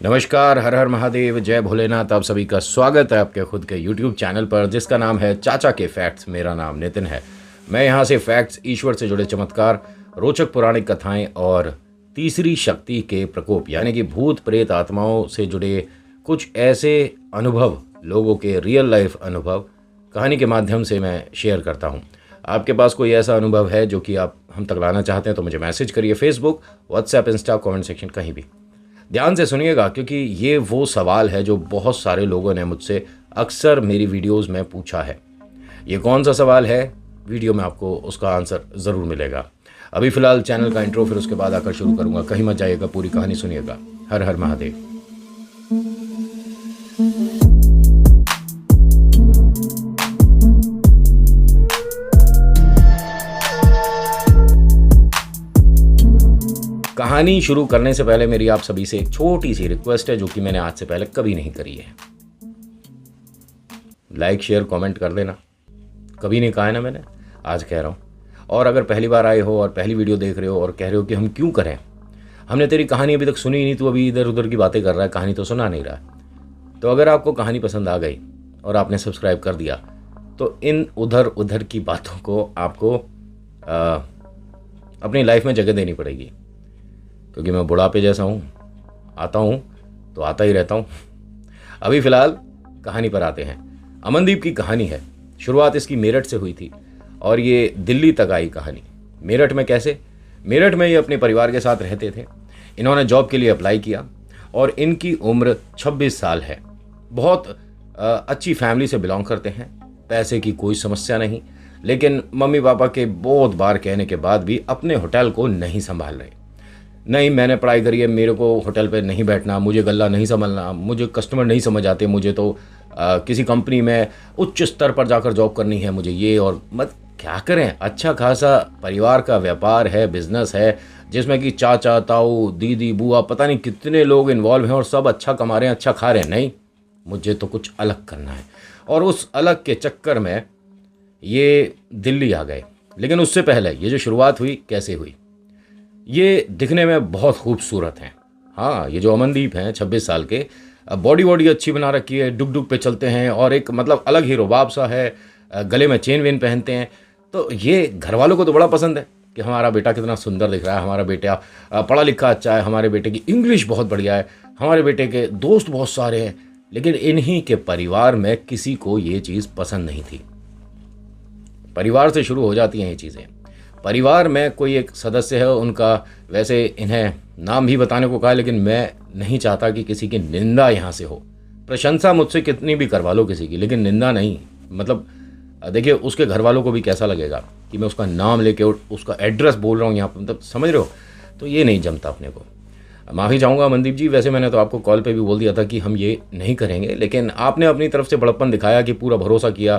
नमस्कार, हर हर महादेव, जय भोलेनाथ। आप सभी का स्वागत है आपके खुद के YouTube चैनल पर जिसका नाम है चाचा के फैक्ट्स। मेरा नाम नितिन है। मैं यहाँ से फैक्ट्स, ईश्वर से जुड़े चमत्कार, रोचक पौराणिक कथाएं और तीसरी शक्ति के प्रकोप यानी कि भूत प्रेत आत्माओं से जुड़े कुछ ऐसे अनुभव, लोगों के रियल लाइफ अनुभव कहानी के माध्यम से मैं शेयर करता हूँ। आपके पास कोई ऐसा अनुभव है जो कि आप हम तक लाना चाहते हैं तो मुझे मैसेज करिए, Facebook, WhatsApp, Insta, comment section, कहीं भी। ध्यान से सुनिएगा क्योंकि ये वो सवाल है जो बहुत सारे लोगों ने मुझसे अक्सर मेरी वीडियोस में पूछा है। ये कौन सा सवाल है, वीडियो में आपको उसका आंसर ज़रूर मिलेगा। अभी फ़िलहाल चैनल का इंट्रो, फिर उसके बाद आकर शुरू करूँगा। कहीं मत जाइएगा, पूरी कहानी सुनिएगा। हर हर महादेव। कहानी शुरू करने से पहले मेरी आप सभी से एक छोटी सी रिक्वेस्ट है जो कि मैंने आज से पहले कभी नहीं करी है। लाइक, शेयर, कमेंट कर देना। कभी नहीं कहा है ना मैंने, आज कह रहा हूँ। और अगर पहली बार आए हो और पहली वीडियो देख रहे हो और कह रहे हो कि हम क्यों करें, हमने तेरी कहानी अभी तक सुनी नहीं, तो अभी इधर उधर की बातें कर रहा है, कहानी तो सुना नहीं रहा है। तो अगर आपको कहानी पसंद आ गई और आपने सब्सक्राइब कर दिया तो इन उधर उधर की बातों को आपको अपनी लाइफ में जगह देनी पड़ेगी, क्योंकि मैं बुढ़ापे जैसा हूँ, आता हूँ तो आता ही रहता हूँ। अभी फ़िलहाल कहानी पर आते हैं। अमनदीप की कहानी है। शुरुआत इसकी मेरठ से हुई थी और ये दिल्ली तक आई कहानी। मेरठ में कैसे? मेरठ में ये अपने परिवार के साथ रहते थे। इन्होंने जॉब के लिए अप्लाई किया और इनकी उम्र 26 साल है। बहुत अच्छी फैमिली से बिलोंग करते हैं, पैसे की कोई समस्या नहीं, लेकिन मम्मी पापा के बहुत बार कहने के बाद भी अपने होटल को नहीं संभाल रहे। नहीं, मैंने पढ़ाई करी है, मेरे को होटल पे नहीं बैठना, मुझे गल्ला नहीं संभालना, मुझे कस्टमर नहीं समझ आते, मुझे तो किसी कंपनी में उच्च स्तर पर जाकर जॉब करनी है, मुझे ये। और मत क्या करें, अच्छा खासा परिवार का व्यापार है, बिजनेस है, जिसमें कि चाचा, ताऊ, दीदी, बुआ, पता नहीं कितने लोग इन्वॉल्व हैं और सब अच्छा कमा रहे हैं, अच्छा खा रहे हैं। नहीं, मुझे तो कुछ अलग करना है। और उस अलग के चक्कर में ये दिल्ली आ गए। लेकिन उससे पहले ये जो शुरुआत हुई, कैसे हुई? ये दिखने में बहुत खूबसूरत हैं। हाँ, ये जो अमनदीप हैं 26 साल के, बॉडी वॉडी अच्छी बना रखी है, डुक डुक पे चलते हैं और एक मतलब अलग ही रुबाब सा है, गले में चेन वेन पहनते हैं। तो ये घर वालों को तो बड़ा पसंद है कि हमारा बेटा कितना सुंदर दिख रहा है, हमारा बेटा पढ़ा लिखा अच्छा है, हमारे बेटे की इंग्लिश बहुत बढ़िया है, हमारे बेटे के दोस्त बहुत सारे हैं। लेकिन इन्हीं के परिवार में किसी को ये चीज़ पसंद नहीं थी। परिवार से शुरू हो जाती हैं ये चीज़ें। परिवार में कोई एक सदस्य है उनका, वैसे इन्हें नाम भी बताने को कहा, लेकिन मैं नहीं चाहता कि किसी की निंदा यहाँ से हो। प्रशंसा मुझसे कितनी भी करवा लो किसी की, लेकिन निंदा नहीं। मतलब देखिए, उसके घर वालों को भी कैसा लगेगा कि मैं उसका नाम लेके उसका एड्रेस बोल रहा हूँ यहाँ पर, मतलब समझ रहे हो? तो ये नहीं जमता अपने को। माफ़ी चाहूँगा मनदीप जी, वैसे मैंने तो आपको कॉल पे भी बोल दिया था कि हम ये नहीं करेंगे, लेकिन आपने अपनी तरफ से बड़प्पन दिखाया कि पूरा भरोसा किया,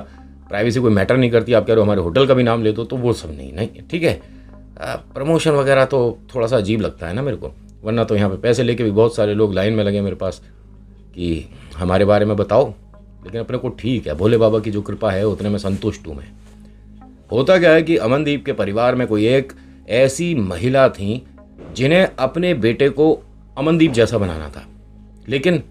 प्राइवेसी कोई मैटर नहीं करती। आप कह रहे हो हमारे होटल का भी नाम ले दो, तो वो सब नहीं, ठीक है। प्रमोशन वगैरह तो थोड़ा सा अजीब लगता है ना मेरे को, वरना तो यहाँ पे पैसे लेके भी बहुत सारे लोग लाइन में लगे मेरे पास कि हमारे बारे में बताओ। लेकिन अपने को ठीक है, भोले बाबा की जो कृपा है उतने में संतुष्ट हूँ मैं। होता क्या है कि अमनदीप के परिवार में कोई एक ऐसी महिला थी जिन्हें अपने बेटे को अमनदीप जैसा बनाना था, लेकिन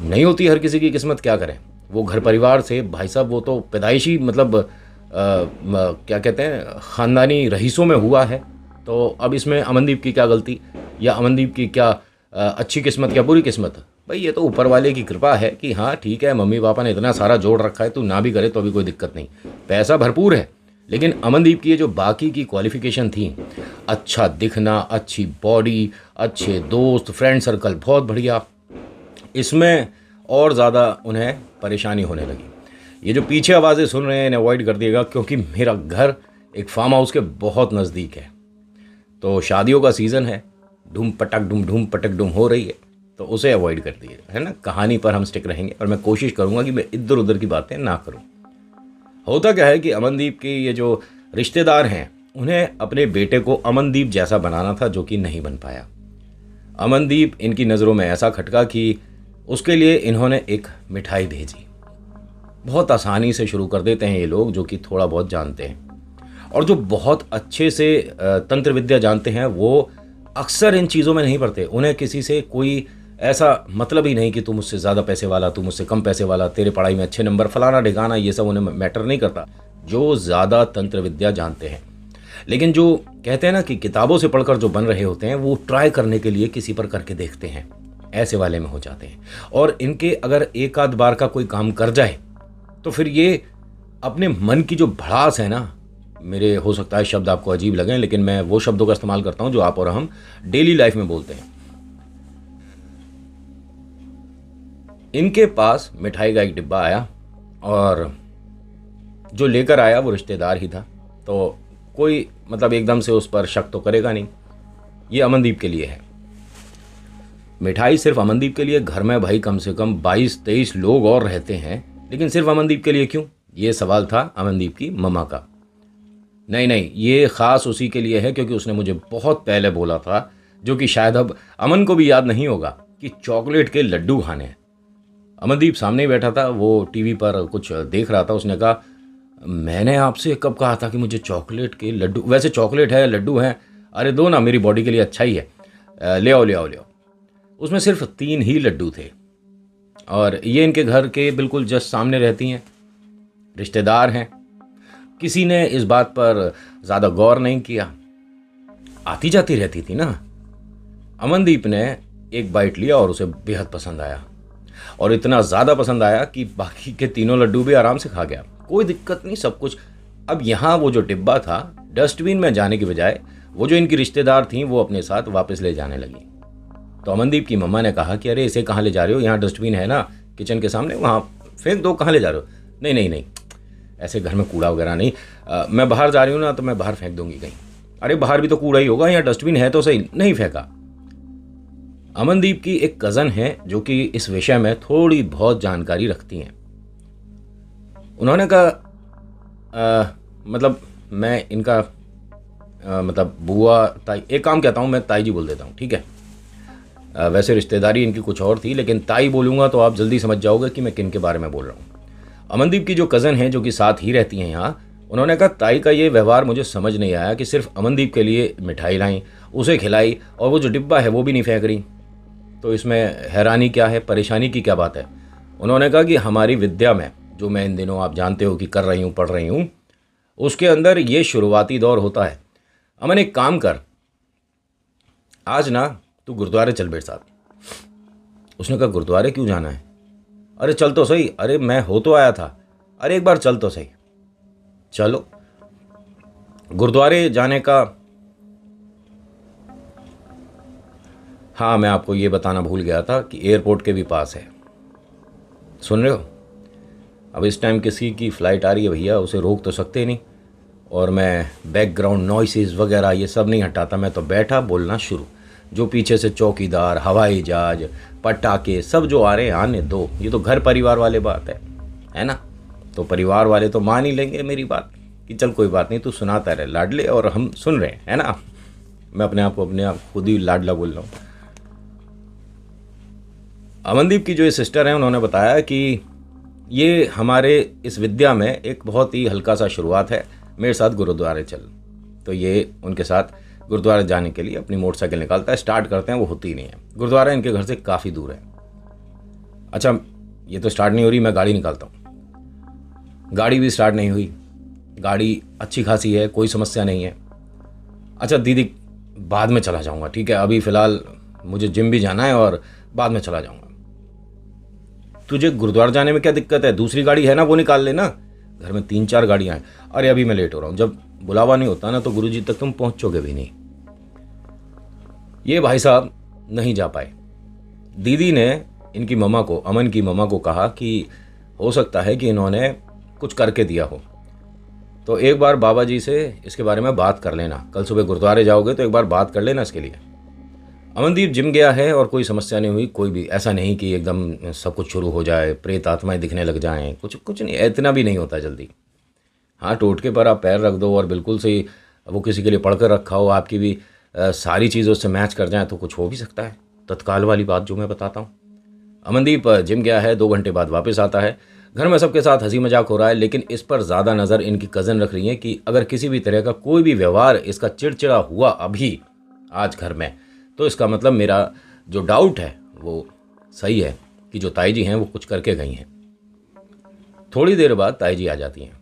नहीं होती हर किसी की किस्मत, क्या करें। वो घर परिवार से, भाई साहब, वो तो पैदाइशी मतलब क्या कहते हैं, ख़ानदानी रईसों में हुआ है। तो अब इसमें अमनदीप की क्या गलती, या अमनदीप की क्या अच्छी किस्मत क्या बुरी किस्मत? भाई ये तो ऊपर वाले की कृपा है कि हाँ ठीक है, मम्मी पापा ने इतना सारा जोड़ रखा है, तू ना भी करे तो अभी कोई दिक्कत नहीं, पैसा भरपूर है। लेकिन अमनदीप की ये जो बाकी की क्वालिफिकेशन थी, अच्छा दिखना, अच्छी बॉडी, अच्छे दोस्त, फ्रेंड सर्कल बहुत बढ़िया, इसमें और ज़्यादा उन्हें परेशानी होने लगी। ये जो पीछे आवाज़ें सुन रहे हैं इन्हें अवॉइड कर दिएगा, क्योंकि मेरा घर एक फार्म हाउस के बहुत नज़दीक है। तो शादियों का सीज़न है, ढूम पटक डूम हो रही है, तो उसे अवॉइड कर दिएगा, है ना। कहानी पर हम स्टिक रहेंगे और मैं कोशिश करूँगा कि मैं इधर उधर की बातें ना करूँ। होता क्या है कि अमनदीप के ये जो रिश्तेदार हैं उन्हें अपने बेटे को अमनदीप जैसा बनाना था, जो कि नहीं बन पाया। अमनदीप इनकी नज़रों में ऐसा खटका कि उसके लिए इन्होंने एक मिठाई भेजी। बहुत आसानी से शुरू कर देते हैं ये लोग जो कि थोड़ा बहुत जानते हैं, और जो बहुत अच्छे से तंत्र विद्या जानते हैं वो अक्सर इन चीज़ों में नहीं पड़ते। उन्हें किसी से कोई ऐसा मतलब ही नहीं कि तू मुझसे ज़्यादा पैसे वाला, तू मुझसे कम पैसे वाला, तेरे पढ़ाई में अच्छे नंबर, फलाना ढिकाना, ये सब उन्हें मैटर नहीं करता। जो ज़्यादा तंत्र विद्या जानते हैं, लेकिन जो कहते हैं ना कि किताबों से पढ़कर जो बन रहे होते हैं, वो ट्राई करने के लिए किसी पर करके देखते हैं, ऐसे वाले में हो जाते हैं। और इनके अगर एक आध बार का कोई काम कर जाए तो फिर ये अपने मन की जो भड़ास है ना, मेरे हो सकता है शब्द आपको अजीब लगें, लेकिन मैं वो शब्दों का इस्तेमाल करता हूं जो आप और हम डेली लाइफ में बोलते हैं। इनके पास मिठाई का एक डिब्बा आया और जो लेकर आया वो रिश्तेदार ही था, तो कोई मतलब एकदम से उस पर शक तो करेगा नहीं। ये अमनदीप के लिए है मिठाई, सिर्फ अमनदीप के लिए। घर में भाई कम से कम 22-23 लोग और रहते हैं, लेकिन सिर्फ अमनदीप के लिए क्यों? ये सवाल था अमनदीप की मम्मा का। नहीं, ये ख़ास उसी के लिए है क्योंकि उसने मुझे बहुत पहले बोला था, जो कि शायद अब अमन को भी याद नहीं होगा, कि चॉकलेट के लड्डू खाने हैं। अमनदीप सामने ही बैठा था, वो टीवी पर कुछ देख रहा था। उसने कहा, मैंने आपसे कब कहा था कि मुझे चॉकलेट के लड्डू, वैसे चॉकलेट है, लड्डू हैं, अरे दो ना, मेरी बॉडी के लिए अच्छा ही है, ले आओ ले आओ ले आओ। उसमें सिर्फ 3 ही लड्डू थे और ये इनके घर के बिल्कुल जस्ट सामने रहती हैं, रिश्तेदार हैं। किसी ने इस बात पर ज़्यादा गौर नहीं किया, आती जाती रहती थी ना। अमनदीप ने एक बाइट लिया और उसे बेहद पसंद आया, और इतना ज़्यादा पसंद आया कि बाकी के 3 लड्डू भी आराम से खा गया, कोई दिक्कत नहीं, सब कुछ। अब यहाँ वो जो डिब्बा था, डस्टबिन में जाने की बजाय वो जो इनकी रिश्तेदार थी वो अपने साथ वापस ले जाने लगी। तो अमनदीप की मम्मा ने कहा कि अरे इसे कहाँ ले जा रहे हो, यहाँ डस्टबिन है ना किचन के सामने, वहाँ फेंक दो, कहाँ ले जा रहे हो? नहीं, ऐसे घर में कूड़ा वगैरह नहीं, मैं बाहर जा रही हूँ ना, तो मैं बाहर फेंक दूंगी कहीं। अरे बाहर भी तो कूड़ा ही होगा, यहाँ डस्टबिन है तो सही, नहीं फेंका। अमनदीप की एक कज़न है जो कि इस विषय में थोड़ी बहुत जानकारी रखती हैं। उन्होंने कहा मतलब मैं इनका मतलब बुआ ताई, एक काम कहता हूँ, मैं ताई जी बोल देता हूँ, ठीक है? वैसे रिश्तेदारी इनकी कुछ और थी, लेकिन ताई बोलूँगा तो आप जल्दी समझ जाओगे कि मैं किन के बारे में बोल रहा हूँ। अमनदीप की जो कज़न हैं जो कि साथ ही रहती हैं यहाँ, उन्होंने कहा ताई का ये व्यवहार मुझे समझ नहीं आया कि सिर्फ अमनदीप के लिए मिठाई लाई, उसे खिलाई, और वो जो डिब्बा है वो भी नहीं फेंक रही, तो इसमें हैरानी क्या है, परेशानी की क्या बात है? उन्होंने कहा कि हमारी विद्या में, जो मैं इन दिनों आप जानते हो कि कर रही हूँ, पढ़ रही हूँ, उसके अंदर ये शुरुआती दौर होता है। अमन एक काम कर, आज ना तू गुरुद्वारे चल बैठ साथ। उसने कहा गुरुद्वारे क्यों जाना है? अरे चल तो सही, अरे मैं हो तो आया था, अरे एक बार चल तो सही। चलो गुरुद्वारे जाने का, हाँ मैं आपको ये बताना भूल गया था कि एयरपोर्ट के भी पास है, सुन रहे हो? अब इस टाइम किसी की फ़्लाइट आ रही है भैया, उसे रोक तो सकते नहीं, और मैं बैकग्राउंड नॉइसेस वगैरह ये सब नहीं हटाता, मैं तो बैठा बोलना शुरू। जो पीछे से चौकीदार, हवाई जहाज, पटाखे सब जो आ रहे हैं आने दो, ये तो घर परिवार वाले बात है ना? तो परिवार वाले तो मान ही लेंगे मेरी बात कि चल कोई बात नहीं, तू सुनाता रहे लाडले, और हम सुन रहे हैं, है ना? मैं अपने आप खुद ही लाडला बोल रहा हूँ। अमनदीप की जो ये सिस्टर हैं, उन्होंने बताया कि ये हमारे इस विद्या में एक बहुत ही हल्का सा शुरुआत है, मेरे साथ गुरुद्वारे चल। तो ये उनके साथ गुरुद्वारे जाने के लिए अपनी मोटरसाइकिल निकालता है, स्टार्ट करते हैं, वो होती ही नहीं है। गुरुद्वारा इनके घर से काफ़ी दूर है। अच्छा ये तो स्टार्ट नहीं हो रही, मैं गाड़ी निकालता हूँ। गाड़ी भी स्टार्ट नहीं हुई, गाड़ी अच्छी खासी है, कोई समस्या नहीं है। अच्छा दीदी बाद में चला जाऊँगा, ठीक है, अभी फ़िलहाल मुझे जिम भी जाना है और बाद में चला जाऊँगा। तुझे गुरुद्वारा जाने में क्या दिक्कत है? दूसरी गाड़ी है ना, वो निकाल लेना, घर में 3-4 गाड़ियाँ हैं। अरे अभी मैं लेट हो रहा हूँ, जब बुलावा नहीं होता ना तो गुरुजी तक तुम पहुँचोगे भी नहीं। ये भाई साहब नहीं जा पाए। दीदी ने इनकी मम्मा को, अमन की मम्मा को कहा कि हो सकता है कि इन्होंने कुछ करके दिया हो, तो एक बार बाबा जी से इसके बारे में बात कर लेना, कल सुबह गुरुद्वारे जाओगे तो एक बार बात कर लेना इसके लिए। अमनदीप जिम गया है और कोई समस्या नहीं हुई, कोई भी ऐसा नहीं कि एकदम सब कुछ शुरू हो जाए, प्रेत आत्माएं दिखने लग जाएं, कुछ नहीं, इतना भी नहीं होता जल्दी। हाँ टोटके पर आप पैर रख दो और बिल्कुल से वो किसी के लिए पढ़ कर रखा हो, आपकी भी सारी चीज़ों से मैच कर जाए तो कुछ हो भी सकता है, तत्काल वाली बात जो मैं बताता हूँ। अमनदीप जिम गया है, 2 घंटे बाद वापस आता है। घर में सबके साथ हंसी मजाक हो रहा है, लेकिन इस पर ज़्यादा नज़र इनकी कज़न रख रही है कि अगर किसी भी तरह का कोई भी व्यवहार इसका चिड़चिड़ा हुआ अभी आज घर में, तो इसका मतलब मेरा जो डाउट है वो सही है कि जो ताई जी हैं वो कुछ करके गई हैं। थोड़ी देर बाद ताई जी आ जाती हैं।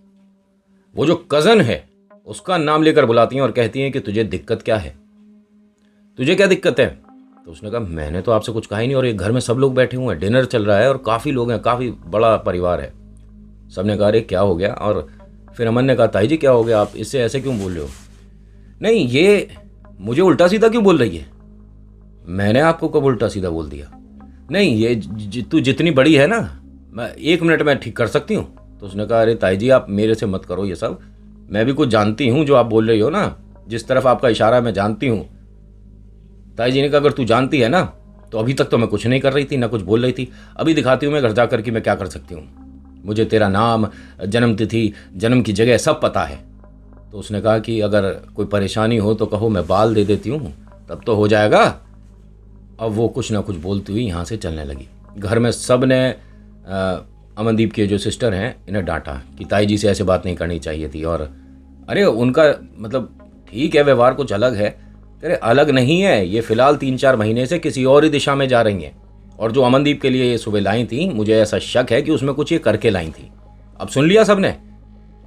वो जो कज़न है उसका नाम लेकर बुलाती हैं और कहती हैं कि तुझे दिक्कत क्या है, तुझे क्या दिक्कत है। तो उसने कहा मैंने तो आपसे कुछ कहा ही नहीं, और एक घर में सब लोग बैठे हुए हैं, डिनर चल रहा है और काफ़ी लोग हैं, काफ़ी बड़ा परिवार है। सबने कहा अरे क्या हो गया। और फिर अमन ने कहा ताई जी क्या हो गया, आप इससे ऐसे क्यों बोल रहे हो। नहीं, ये मुझे उल्टा सीधा क्यों बोल रही है। मैंने आपको कब उल्टा सीधा बोल दिया। नहीं, ये तू जितनी बड़ी है ना, मैं 1 मिनट में ठीक कर सकती हूँ। तो उसने कहा अरे ताई जी आप मेरे से मत करो ये सब, मैं भी कुछ जानती हूँ जो आप बोल रही हो ना, जिस तरफ आपका इशारा मैं जानती हूँ। ताई जी ने कहा अगर तू जानती है ना तो अभी तक तो मैं कुछ नहीं कर रही थी, ना कुछ बोल रही थी, अभी दिखाती हूँ मैं घर जाकर कि मैं क्या कर सकती हूँ। मुझे तेरा नाम, जन्म तिथि, जन्म की जगह सब पता है। तो उसने कहा कि अगर कोई परेशानी हो तो कहो, मैं बाल दे देती हूँ, तब तो हो जाएगा। अब वो कुछ ना कुछ बोलती हुई यहाँ से चलने लगी। घर में सब ने अमनदीप के जो सिस्टर हैं इन्हें डांटा कि ताई जी से ऐसे बात नहीं करनी चाहिए थी। और अरे उनका मतलब ठीक है व्यवहार कुछ अलग है, अरे अलग नहीं है, ये फ़िलहाल 3-4 महीने से किसी और ही दिशा में जा रही हैं। और जो अमनदीप के लिए ये सुबह लाई थी, मुझे ऐसा शक है कि उसमें कुछ ये करके लाई थी। अब सुन लिया सबने।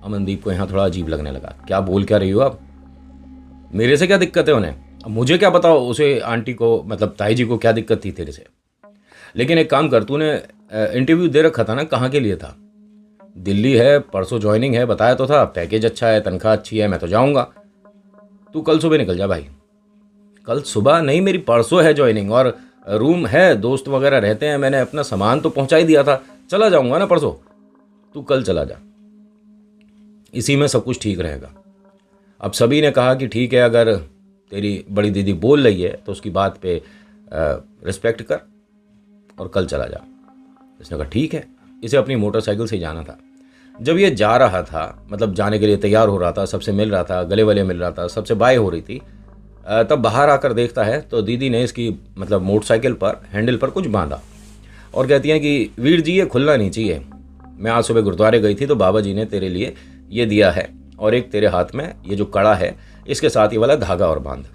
अमनदीप को यहाँ थोड़ा अजीब लगने लगा, क्या बोल क्या रही हो आप, मेरे से क्या दिक्कत है उन्हें, अब मुझे क्या बताओ उसे आंटी को मतलब ताई जी को क्या दिक्कत थी तेरे से। लेकिन एक काम कर, तूने इंटरव्यू दे रखा था ना, कहाँ के लिए था। दिल्ली है, परसों ज्वाइनिंग है, बताया तो था, पैकेज अच्छा है, तनख्वाह अच्छी है, मैं तो जाऊँगा। तू कल सुबह निकल जा भाई। कल सुबह नहीं, मेरी परसों है ज्वाइनिंग, और रूम है, दोस्त वगैरह रहते हैं, मैंने अपना सामान तो पहुंचा ही दिया था, चला जाऊंगा ना परसों। तू कल चला जा, इसी में सब कुछ ठीक रहेगा। अब सभी ने कहा कि ठीक है, अगर तेरी बड़ी दीदी बोल रही है तो उसकी बात पे रिस्पेक्ट कर और कल चला जा। इसने कहा ठीक है। इसे अपनी मोटरसाइकिल से जाना था। जब ये जा रहा था, मतलब जाने के लिए तैयार हो रहा था, सबसे मिल रहा था, गले वले मिल रहा था, सबसे बाय हो रही थी, तब बाहर आकर देखता है तो दीदी ने इसकी मतलब मोटरसाइकिल पर हैंडल पर कुछ बांधा और कहती हैं कि वीर जी ये खुलना नहीं चाहिए, मैं आज सुबह गुरुद्वारे गई थी तो बाबा जी ने तेरे लिए ये दिया है, और एक तेरे हाथ में ये जो कड़ा है इसके साथ ये वाला धागा और बांध।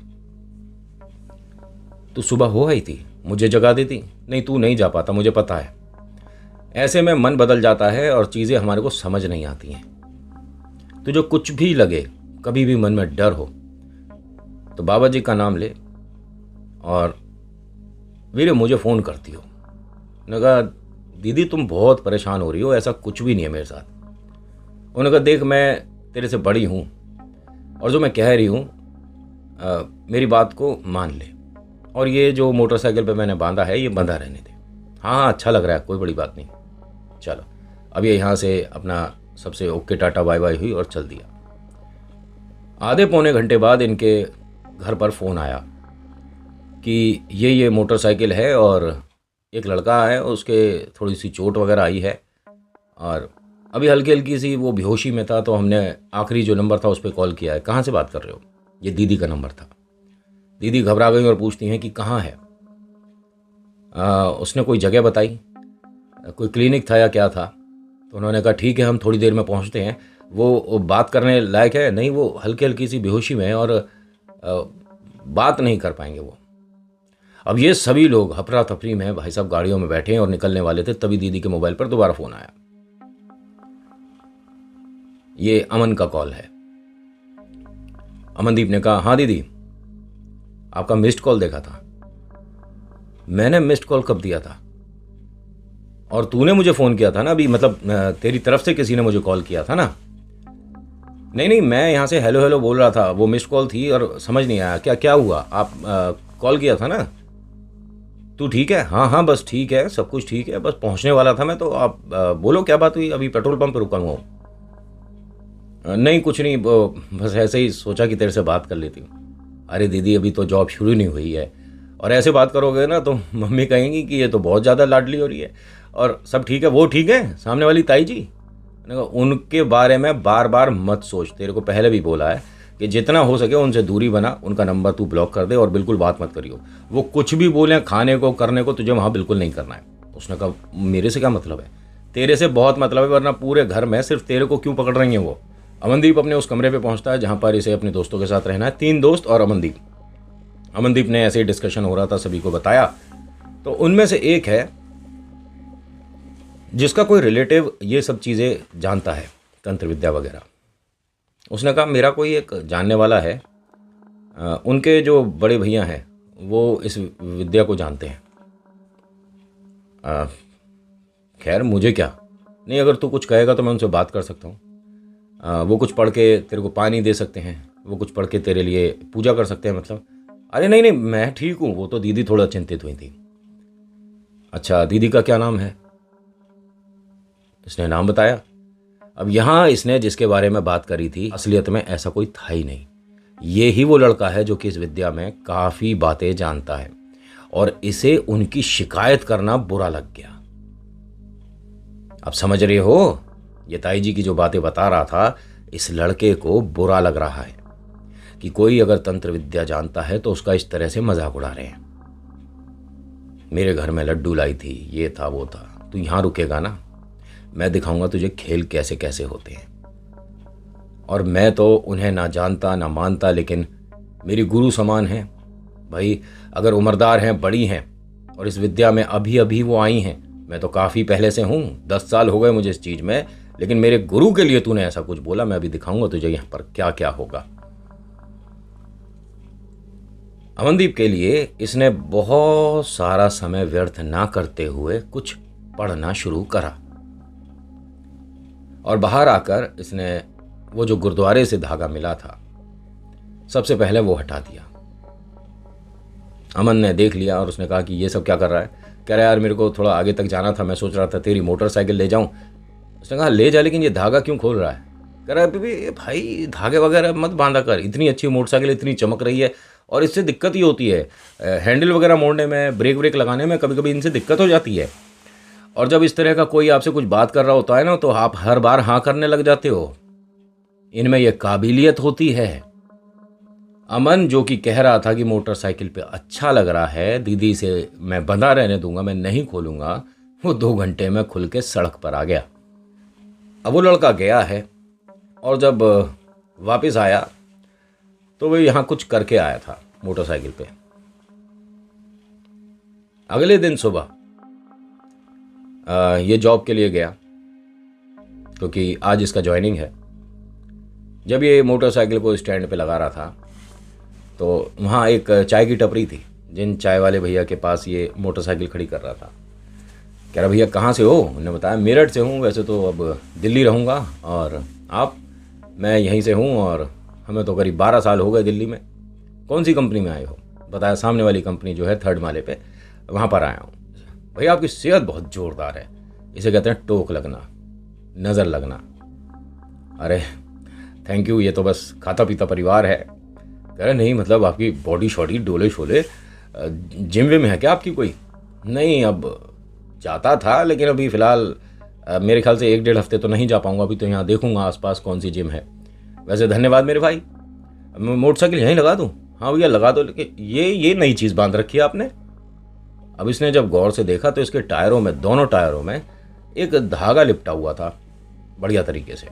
तू सुबह हो आई थी, मुझे जगा देती। नहीं, तू नहीं जा पाता, मुझे पता है। ऐसे में मन बदल जाता है और चीज़ें हमारे को समझ नहीं आती हैं। तुझे कुछ भी लगे, कभी भी मन में डर हो तो बाबा जी का नाम ले और वीरे मुझे फ़ोन करती हो। उन्होंने कहा दीदी तुम बहुत परेशान हो रही हो, ऐसा कुछ भी नहीं है मेरे साथ। उन्होंने कहा देख मैं तेरे से बड़ी हूँ और जो मैं कह रही हूँ मेरी बात को मान ले, और ये जो मोटरसाइकिल पे मैंने बांधा है ये बंधा रहने दे। हाँ हाँ अच्छा लग रहा है, कोई बड़ी बात नहीं, चलो। अब ये यहाँ से अपना सबसे ओके टाटा बाय बाय हुई और चल दिया। आधे पौने घंटे बाद इनके घर पर फ़ोन आया कि ये मोटरसाइकिल है और एक लड़का है, उसके थोड़ी सी चोट वगैरह आई है और अभी हल्की हल्की सी वो बेहोशी में था, तो हमने आखिरी जो नंबर था उस पर कॉल किया है। कहाँ से बात कर रहे हो? ये दीदी का नंबर था। दीदी घबरा गई और पूछती हैं कि कहाँ है। उसने कोई जगह बताई, कोई क्लिनिक था या क्या था। तो उन्होंने कहा ठीक है हम थोड़ी देर में पहुँचते हैं। वो बात करने लायक है नहीं, वो हल्की हल्की सी बेहोशी में है और बात नहीं कर पाएंगे वो। अब ये सभी लोग हफरा तफरी में, भाई साहब गाड़ियों में बैठे हैं और निकलने वाले थे, तभी दीदी के मोबाइल पर दोबारा फ़ोन आया। ये अमन का कॉल है। अमनदीप ने कहा हाँ दीदी आपका मिस्ड कॉल देखा था। मैंने मिस्ड कॉल कब दिया था? और तूने मुझे फ़ोन किया था ना अभी, मतलब तेरी तरफ से किसी ने मुझे कॉल किया था ना? नहीं मैं यहाँ से हेलो हेलो बोल रहा था, वो मिस्ड कॉल थी और समझ नहीं आया क्या हुआ। आप कॉल किया था ना? तू ठीक है? हाँ हाँ बस ठीक है, सब कुछ ठीक है, बस पहुँचने वाला था मैं। तो आप बोलो क्या बात हुई? अभी पेट्रोल पंप पर रुका हुआ हूँ। नहीं कुछ नहीं, बस ऐसे ही सोचा कि तेरे से बात कर लेती हूँ। अरे दीदी अभी तो जॉब शुरू नहीं हुई है, और ऐसे बात करोगे ना तो मम्मी कहेंगी कि ये तो बहुत ज़्यादा लाडली हो रही है। और सब ठीक है? वो ठीक है सामने वाली ताई जी? उनके बारे में बार बार मत सोच, तेरे को पहले भी बोला है कि जितना हो सके उनसे दूरी बना, उनका नंबर तू ब्लॉक कर दे और बिल्कुल बात मत करियो। वो कुछ भी बोलें खाने को करने को, तुझे वहाँ बिल्कुल नहीं करना है। उसने कहा मेरे से क्या मतलब है? तेरे से बहुत मतलब है, वरना पूरे घर में सिर्फ तेरे को क्यों पकड़ रही हैं वो। अमनदीप अपने उस कमरे पे पहुंचता है जहां पर इसे अपने दोस्तों के साथ रहना है, 3 दोस्त और अमनदीप ने ऐसे ही डिस्कशन हो रहा था, सभी को बताया तो उनमें से एक है जिसका कोई रिलेटिव ये सब चीज़ें जानता है, तंत्र विद्या वगैरह। उसने कहा मेरा कोई एक जानने वाला है, उनके जो बड़े भैया हैं वो इस विद्या को जानते हैं। खैर मुझे क्या, नहीं अगर तू कुछ कहेगा तो मैं उनसे बात कर सकता हूँ। वो कुछ पढ़ के तेरे को पानी दे सकते हैं, वो कुछ पढ़ के तेरे लिए पूजा कर सकते हैं। मतलब अरे नहीं नहीं मैं ठीक हूँ। वो तो दीदी थोड़ा चिंतित हुई थी। अच्छा दीदी का क्या नाम है? इसने नाम बताया। अब यहाँ इसने जिसके बारे में बात करी थी असलियत में ऐसा कोई था ही नहीं। ये ही वो लड़का है जो कि इस विद्या में काफ़ी बातें जानता है और इसे उनकी शिकायत करना बुरा लग गया। अब समझ रहे हो, ये ताई जी की जो बातें बता रहा था, इस लड़के को बुरा लग रहा है कि कोई अगर तंत्र विद्या जानता है तो उसका इस तरह से मजाक उड़ा रहे हैं। मेरे घर में लड्डू लाई थी, ये था वो था, तू यहाँ रुकेगा ना, मैं दिखाऊंगा तुझे खेल कैसे कैसे होते हैं। और मैं तो उन्हें ना जानता ना मानता, लेकिन मेरी गुरु समान है भाई। अगर उम्रदार हैं, बड़ी हैं और इस विद्या में अभी अभी वो आई हैं, मैं तो काफ़ी पहले से हूँ, 10 साल हो गए मुझे इस चीज़ में, लेकिन मेरे गुरु के लिए तूने ऐसा कुछ बोला, मैं अभी दिखाऊंगा तुझे यहाँ पर क्या क्या होगा। अमनदीप के लिए इसने बहुत सारा समय व्यर्थ ना करते हुए कुछ पढ़ना शुरू करा और बाहर आकर इसने वो जो गुरुद्वारे से धागा मिला था सबसे पहले वो हटा दिया। अमन ने देख लिया और उसने कहा कि ये सब क्या कर रहा है? कह रहा है यार मेरे को थोड़ा आगे तक जाना था, मैं सोच रहा था तेरी मोटरसाइकिल ले जाऊं। उसने कहा ले जा, लेकिन ये धागा क्यों खोल रहा है? कह रहा है भाई धागे वगैरह मत बांधा कर, इतनी अच्छी मोटरसाइकिल इतनी चमक रही है और इससे दिक्कत ही होती है, हैंडल वगैरह मोड़ने में, ब्रेक लगाने में कभी कभी इनसे दिक्कत हो जाती है। और जब इस तरह का कोई आपसे कुछ बात कर रहा होता है ना, तो आप हर बार हाँ करने लग जाते हो। इनमें यह काबिलियत होती है। अमन जो कि कह रहा था कि मोटरसाइकिल पे अच्छा लग रहा है, दीदी से मैं बंधा रहने दूंगा, मैं नहीं खोलूंगा, वो 2 घंटे में खुल के सड़क पर आ गया। अब वो लड़का गया है और जब वापस आया तो वो यहाँ कुछ करके आया था मोटरसाइकिल पे। अगले दिन सुबह ये जॉब के लिए गया क्योंकि आज इसका ज्वाइनिंग है। जब ये मोटरसाइकिल को स्टैंड पे लगा रहा था तो वहाँ एक चाय की टपरी थी, जिन चाय वाले भैया के पास ये मोटरसाइकिल खड़ी कर रहा था। कह रहा भैया कहाँ से हो? उन्होंने बताया मेरठ से हूँ, वैसे तो अब दिल्ली रहूँगा। और आप? मैं यहीं से हूँ और हमें तो करीब 12 साल हो गए दिल्ली में। कौन सी कंपनी में आए हो? बताया सामने वाली कंपनी जो है 3rd माले पे, वहाँ पर आया हूँ। भैया आपकी सेहत बहुत ज़ोरदार है, इसे कहते हैं टोक लगना, नज़र लगना। अरे थैंक यू, ये तो बस खाता पीता परिवार है। कह रहे नहीं मतलब आपकी बॉडी शॉडी डोले शोले, जिम विम है क्या आपकी कोई? नहीं अब जाता था, लेकिन अभी फ़िलहाल मेरे ख्याल से 1-1.5 हफ्ते तो नहीं जा पाऊँगा। अभी तो यहाँ देखूँगा आसपास कौन सी जिम है। वैसे धन्यवाद मेरे भाई, मैं मोटरसाइकिल यहीं लगा दूँ? हाँ भैया लगा दो, लेकिन ये नई चीज़ बांध रखी है आपने। अब इसने जब गौर से देखा तो इसके टायरों में, दोनों टायरों में एक धागा लिपटा हुआ था बढ़िया तरीके से।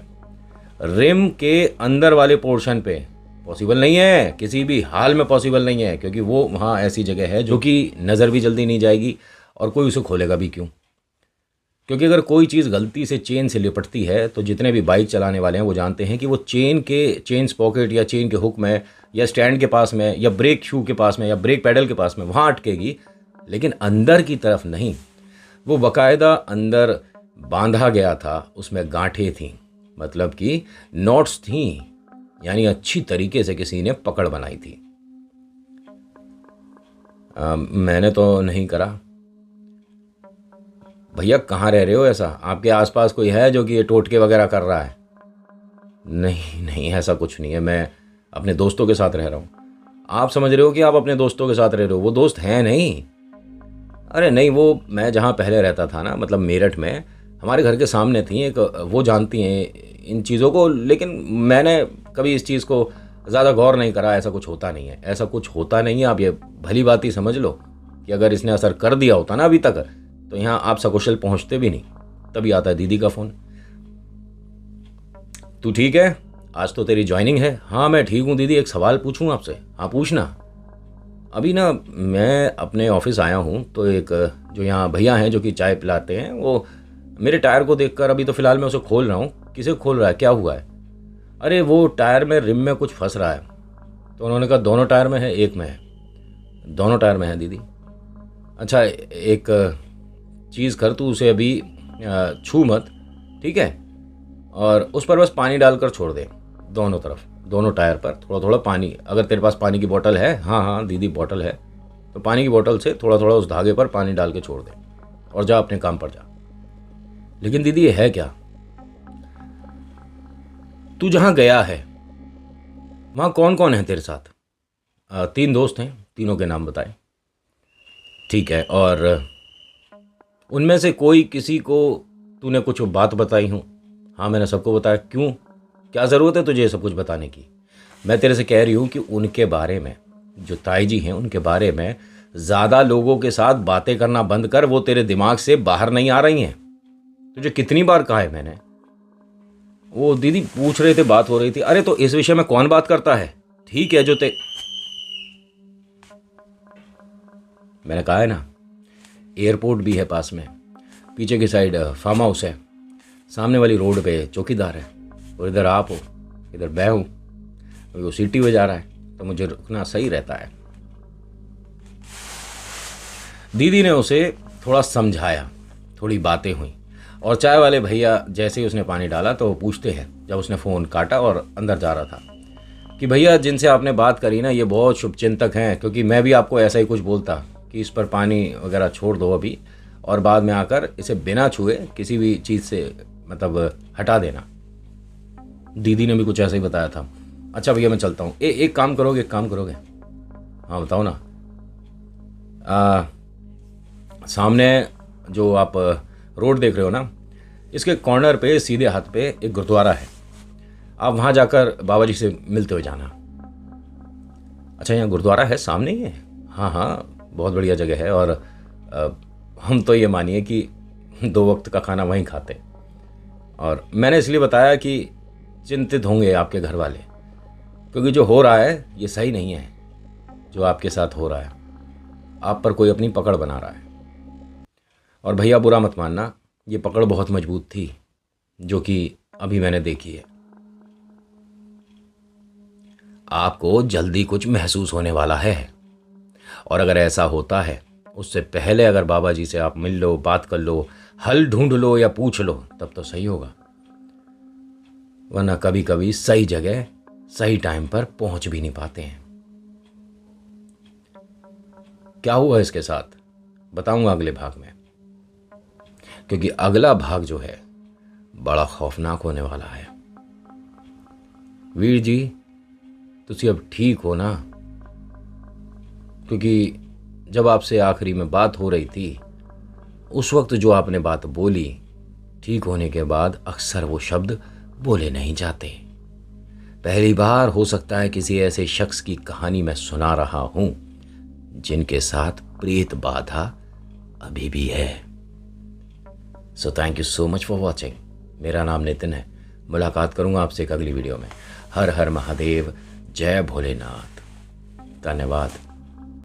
रिम के अंदर वाले पोर्शन पे पॉसिबल नहीं है, किसी भी हाल में पॉसिबल नहीं है, क्योंकि वो वहाँ ऐसी जगह है जो कि नज़र भी जल्दी नहीं जाएगी और कोई उसे खोलेगा भी क्यों। क्योंकि अगर कोई चीज़ गलती से चेन से लिपटती है तो जितने भी बाइक चलाने वाले हैं वो जानते हैं कि वो चेन पॉकेट या चेन के हुक में या स्टैंड के पास में या ब्रेक शू के पास में या ब्रेक पैडल के पास में वहाँ अटकेगी, लेकिन अंदर की तरफ नहीं। वो बाकायदा अंदर बांधा गया था, उसमें गांठें थीं, मतलब कि नॉट्स थीं, यानी अच्छी तरीके से किसी ने पकड़ बनाई थी। मैंने तो नहीं करा। भैया कहाँ रह रहे हो? ऐसा आपके आसपास कोई है जो कि ये टोटके वगैरह कर रहा है? नहीं नहीं ऐसा कुछ नहीं है, मैं अपने दोस्तों के साथ रह रहा हूँ। आप समझ रहे हो कि आप अपने दोस्तों के साथ रह रहे हो? वो दोस्त हैं नहीं। अरे नहीं, वो मैं जहाँ पहले रहता था ना, मतलब मेरठ में, हमारे घर के सामने थी एक, वो जानती हैं इन चीज़ों को, लेकिन मैंने कभी इस चीज़ को ज़्यादा गौर नहीं करा। ऐसा कुछ होता नहीं है, ऐसा कुछ होता नहीं है। आप ये भली बात ही समझ लो कि अगर इसने असर कर दिया होता ना अभी तक, तो यहाँ आप सकुशल पहुँचते भी नहीं। तभी आता है दीदी का फ़ोन। तू ठीक है? आज तो तेरी ज्वाइनिंग है। हाँ मैं ठीक हूँ दीदी, एक सवाल पूछूँ आपसे? हाँ पूछना। अभी ना मैं अपने ऑफिस आया हूँ, तो एक जो यहाँ भैया हैं जो कि चाय पिलाते हैं, वो मेरे टायर को देखकर, अभी तो फ़िलहाल मैं उसे खोल रहा हूँ। किसे खोल रहा है, क्या हुआ है? अरे वो टायर में रिम में कुछ फंस रहा है। तो उन्होंने कहा दोनों टायर में है, एक में है? दोनों टायर में है दीदी। अच्छा एक चीज़ कर, तू उसे अभी छू मत, ठीक है? और उस पर बस पानी डालकर छोड़ दे, दोनों तरफ, दोनों टायर पर थोड़ा थोड़ा पानी। अगर तेरे पास पानी की बोतल है, हाँ हाँ दीदी बोतल है, तो पानी की बोतल से थोड़ा थोड़ा उस धागे पर पानी डाल के छोड़ दे और जा अपने काम पर जा। लेकिन दीदी ये है क्या? तू जहाँ गया है वहाँ कौन कौन है तेरे साथ? 3 दोस्त हैं, तीनों के नाम बताए। ठीक है, और उनमें से कोई किसी को तूने कुछ बात बताई हूँ? हाँ मैंने सबको बताया। क्यों, क्या ज़रूरत है तुझे ये सब कुछ बताने की? मैं तेरे से कह रही हूँ कि उनके बारे में, जो ताई जी हैं उनके बारे में ज़्यादा लोगों के साथ बातें करना बंद कर, वो तेरे दिमाग से बाहर नहीं आ रही हैं। तुझे कितनी बार कहा है मैंने? वो दीदी पूछ रहे थे, बात हो रही थी। अरे तो इस विषय में कौन बात करता है? ठीक है, मैंने कहा है ना, एयरपोर्ट भी है पास में, पीछे की साइड फार्म हाउस है, सामने वाली रोड पे चौकीदार है, और इधर आप हो, इधर मैं हूँ। वो सीटी बजा रहा है तो मुझे रुकना सही रहता है। दीदी ने उसे थोड़ा समझाया, थोड़ी बातें हुई, और चाय वाले भैया जैसे ही उसने पानी डाला तो वो पूछते हैं, जब उसने फ़ोन काटा और अंदर जा रहा था, कि भैया जिनसे आपने बात करी ना ये बहुत शुभचिंतक हैं, क्योंकि मैं भी आपको ऐसा ही कुछ बोलता कि इस पर पानी वगैरह छोड़ दो अभी, और बाद में आकर इसे बिना छुए किसी भी चीज़ से मतलब हटा देना। दीदी ने भी कुछ ऐसा ही बताया था। अच्छा भैया मैं चलता हूँ। एक काम करोगे, एक काम करोगे? हाँ बताओ ना। सामने जो आप रोड देख रहे हो ना, इसके कॉर्नर पे सीधे हाथ पे एक गुरुद्वारा है, आप वहाँ जाकर बाबा जी से मिलते हुए जाना। अच्छा यहाँ गुरुद्वारा है सामने ही है? हाँ हाँ बहुत बढ़िया जगह है, और हम तो ये मानिए कि 2 वक्त का खाना वहीं खाते। और मैंने इसलिए बताया कि चिंतित होंगे आपके घर वाले, क्योंकि जो हो रहा है ये सही नहीं है। जो आपके साथ हो रहा है, आप पर कोई अपनी पकड़ बना रहा है। और भैया बुरा मत मानना, ये पकड़ बहुत मजबूत थी, जो कि अभी मैंने देखी है। आपको जल्दी कुछ महसूस होने वाला है, और अगर ऐसा होता है उससे पहले अगर बाबा जी से आप मिल लो, बात कर लो, हल ढूंढ लो या पूछ लो, तब तो सही होगा। वरना कभी कभी सही जगह सही टाइम पर पहुंच भी नहीं पाते हैं। क्या हुआ इसके साथ बताऊंगा अगले भाग में, क्योंकि अगला भाग जो है बड़ा खौफनाक होने वाला है। वीर जी तुसी अब ठीक हो ना? क्योंकि जब आपसे आखिरी में बात हो रही थी उस वक्त जो आपने बात बोली, ठीक होने के बाद अक्सर वो शब्द बोले नहीं जाते। पहली बार हो सकता है किसी ऐसे शख्स की कहानी मैं सुना रहा हूं जिनके साथ प्रेत बाधा अभी भी है। So thank you so much for watching. मेरा नाम नितिन है। मुलाकात करूंगा आपसे एक अगली वीडियो में। हर हर महादेव, जय भोलेनाथ। धन्यवाद।